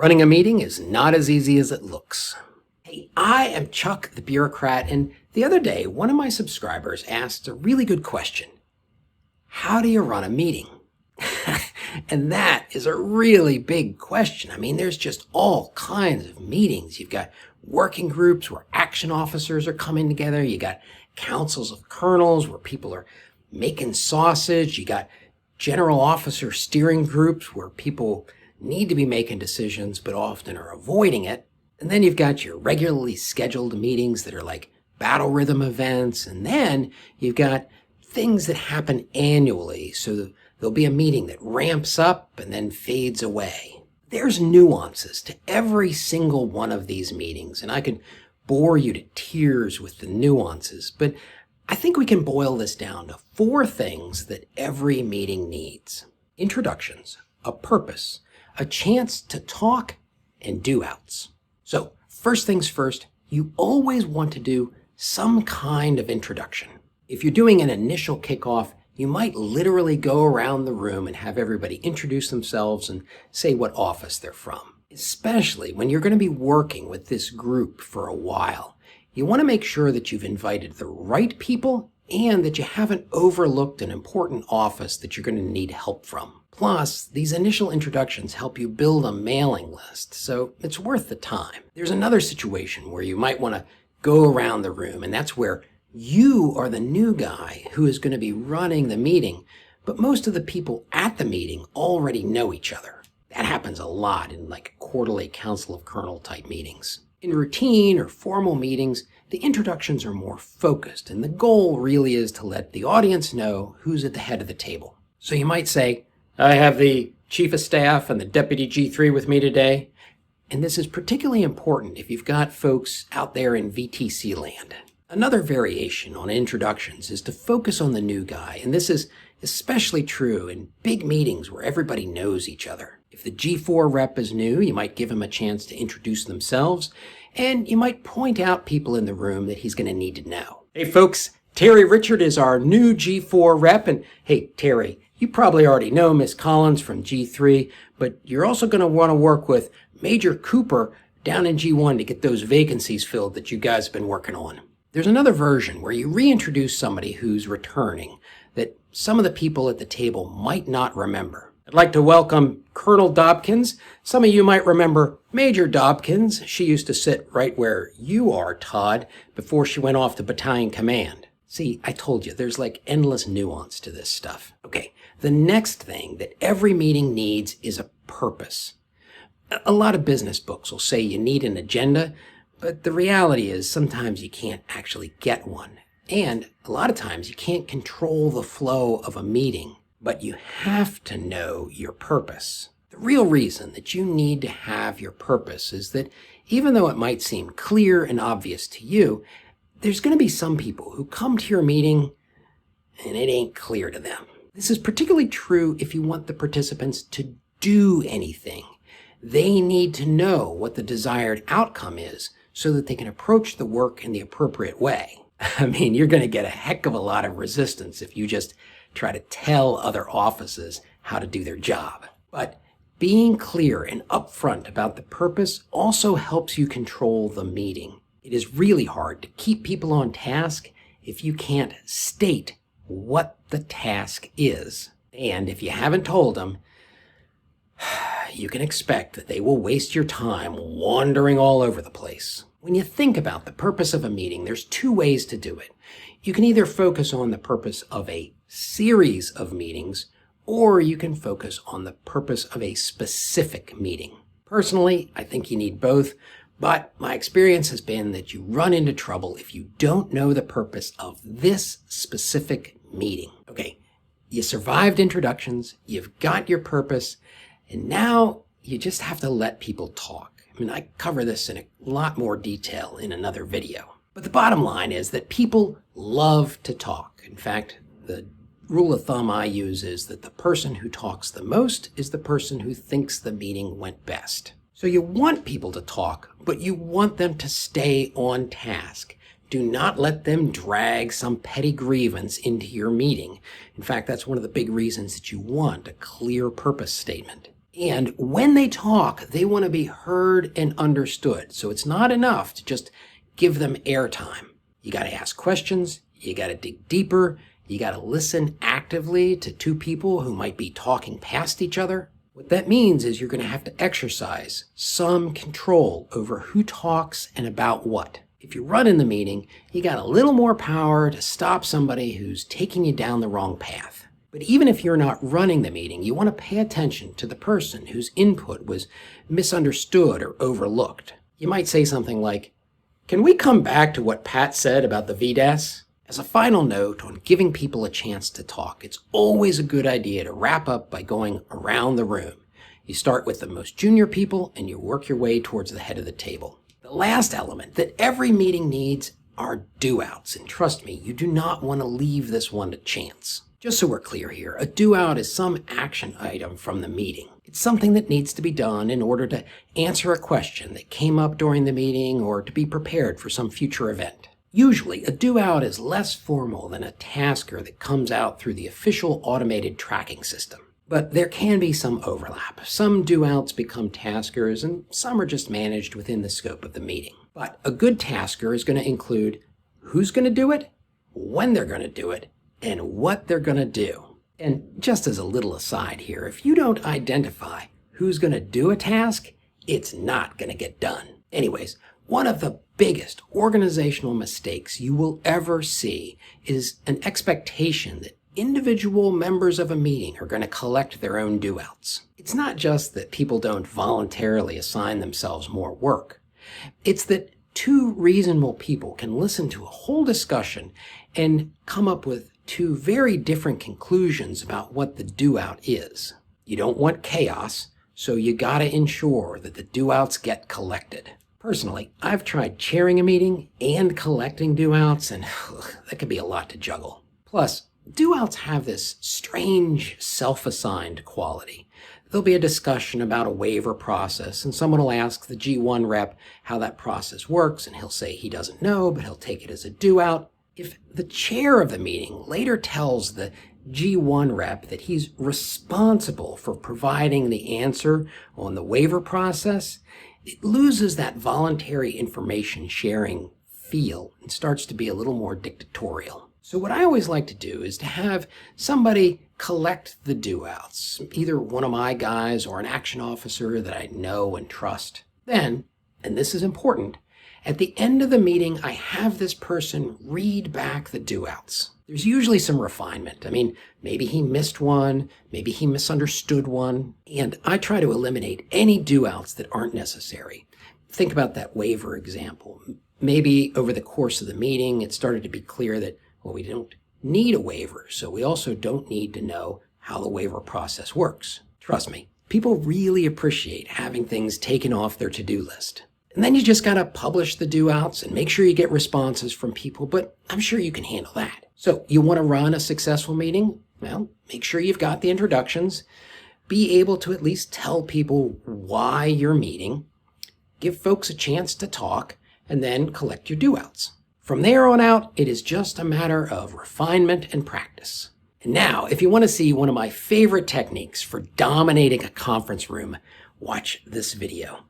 Running a meeting is not as easy as it looks. Hey, I am Chuck the bureaucrat, and the other day one of my subscribers asked a really good question. How do you run a meeting? And that is a really big question. I mean, there's just all kinds of meetings. You've got working groups where action officers are coming together. You got councils of colonels where people are making sausage. You got general officer steering groups where people need to be making decisions but often are avoiding it. And then you've got your regularly scheduled meetings that are like battle rhythm events. And then you've got things that happen annually. So there'll be a meeting that ramps up and then fades away. There's nuances to every single one of these meetings, and I could bore you to tears with the nuances, but I think we can boil this down to 4 things that every meeting needs. Introductions, a purpose, a chance to talk, and do-outs. So first things first, you always want to do some kind of introduction. If you're doing an initial kickoff, you might literally go around the room and have everybody introduce themselves and say what office they're from. Especially when you're going to be working with this group for a while. You want to make sure that you've invited the right people and that you haven't overlooked an important office that you're going to need help from. Plus, these initial introductions help you build a mailing list, so it's worth the time. There's another situation where you might want to go around the room, and that's where you are the new guy who is going to be running the meeting, but most of the people at the meeting already know each other. That happens a lot in like quarterly council of colonel type meetings. In routine or formal meetings, the introductions are more focused, and the goal really is to let the audience know who's at the head of the table. So you might say, I have the Chief of Staff and the Deputy G3 with me today. And this is particularly important if you've got folks out there in VTC land. Another variation on introductions is to focus on the new guy, and this is especially true in big meetings where everybody knows each other. If the G4 rep is new, you might give him a chance to introduce themselves, and you might point out people in the room that he's going to need to know. Hey folks, Terry Richard is our new G4 rep, and hey Terry, you probably already know Miss Collins from G3, but you're also going to want to work with Major Cooper down in G1 to get those vacancies filled that you guys have been working on. There's another version where you reintroduce somebody who's returning that some of the people at the table might not remember. I'd like to welcome Colonel Dobkins. Some of you might remember Major Dobkins. She used to sit right where you are, Todd, before she went off to battalion command. See, I told you, there's like endless nuance to this stuff. Okay, the next thing that every meeting needs is a purpose. A lot of business books will say you need an agenda, but the reality is sometimes you can't actually get one. And a lot of times you can't control the flow of a meeting, but you have to know your purpose. The real reason that you need to have your purpose is that even though it might seem clear and obvious to you, there's going to be some people who come to your meeting and it ain't clear to them. This is particularly true if you want the participants to do anything. They need to know what the desired outcome is so that they can approach the work in the appropriate way. I mean, you're going to get a heck of a lot of resistance if you just try to tell other offices how to do their job. But being clear and upfront about the purpose also helps you control the meeting. It is really hard to keep people on task if you can't state what the task is. And if you haven't told them, you can expect that they will waste your time wandering all over the place. When you think about the purpose of a meeting, there's 2 ways to do it. You can either focus on the purpose of a series of meetings, or you can focus on the purpose of a specific meeting. Personally, I think you need both, but my experience has been that you run into trouble if you don't know the purpose of this specific meeting. Okay, you survived introductions, you've got your purpose, and now you just have to let people talk. I mean, I cover this in a lot more detail in another video. But the bottom line is that people love to talk. In fact, the rule of thumb I use is that the person who talks the most is the person who thinks the meeting went best. So you want people to talk, but you want them to stay on task. Do not let them drag some petty grievance into your meeting. In fact, that's one of the big reasons that you want a clear purpose statement. And when they talk, they want to be heard and understood. So it's not enough to just give them airtime. You got to ask questions. You got to dig deeper. You got to listen actively to two people who might be talking past each other. What that means is you're going to have to exercise some control over who talks and about what. If you're running the meeting, you got a little more power to stop somebody who's taking you down the wrong path. But even if you're not running the meeting, you want to pay attention to the person whose input was misunderstood or overlooked. You might say something like, "Can we come back to what Pat said about the VDAS?" As a final note on giving people a chance to talk, it's always a good idea to wrap up by going around the room. You start with the most junior people and you work your way towards the head of the table. The last element that every meeting needs are do-outs, and trust me, you do not want to leave this one to chance. Just so we're clear here, a do-out is some action item from the meeting. It's something that needs to be done in order to answer a question that came up during the meeting or to be prepared for some future event. Usually, a do-out is less formal than a tasker that comes out through the official automated tracking system. But there can be some overlap. Some do-outs become taskers, and some are just managed within the scope of the meeting. But a good tasker is going to include who's going to do it, when they're going to do it, and what they're going to do. And just as a little aside here, if you don't identify who's going to do a task, it's not going to get done. Anyways, one of the biggest organizational mistakes you will ever see is an expectation that individual members of a meeting are going to collect their own do-outs. It's not just that people don't voluntarily assign themselves more work. It's that two reasonable people can listen to a whole discussion and come up with two very different conclusions about what the do-out is. You don't want chaos, so you got to ensure that the do-outs get collected. Personally, I've tried chairing a meeting and collecting do-outs, and that can be a lot to juggle. Plus, do-outs have this strange self-assigned quality. There'll be a discussion about a waiver process, and someone will ask the G1 rep how that process works, and he'll say he doesn't know, but he'll take it as a do-out. If the chair of the meeting later tells the G1 rep that he's responsible for providing the answer on the waiver process, it loses that voluntary information sharing feel and starts to be a little more dictatorial. So what I always like to do is to have somebody collect the do-outs, either one of my guys or an action officer that I know and trust. Then, and this is important, at the end of the meeting, I have this person read back the do-outs. There's usually some refinement. I mean, maybe he missed one, maybe he misunderstood one, and I try to eliminate any do-outs that aren't necessary. Think about that waiver example. Maybe over the course of the meeting, it started to be clear that, well, we don't need a waiver, so we also don't need to know how the waiver process works. Trust me, people really appreciate having things taken off their to-do list. And then you just got to publish the do-outs and make sure you get responses from people, but I'm sure you can handle that. So you want to run a successful meeting? Well, make sure you've got the introductions. Be able to at least tell people why you're meeting. Give folks a chance to talk, and then collect your do-outs. From there on out, it is just a matter of refinement and practice. And now, if you want to see one of my favorite techniques for dominating a conference room, watch this video.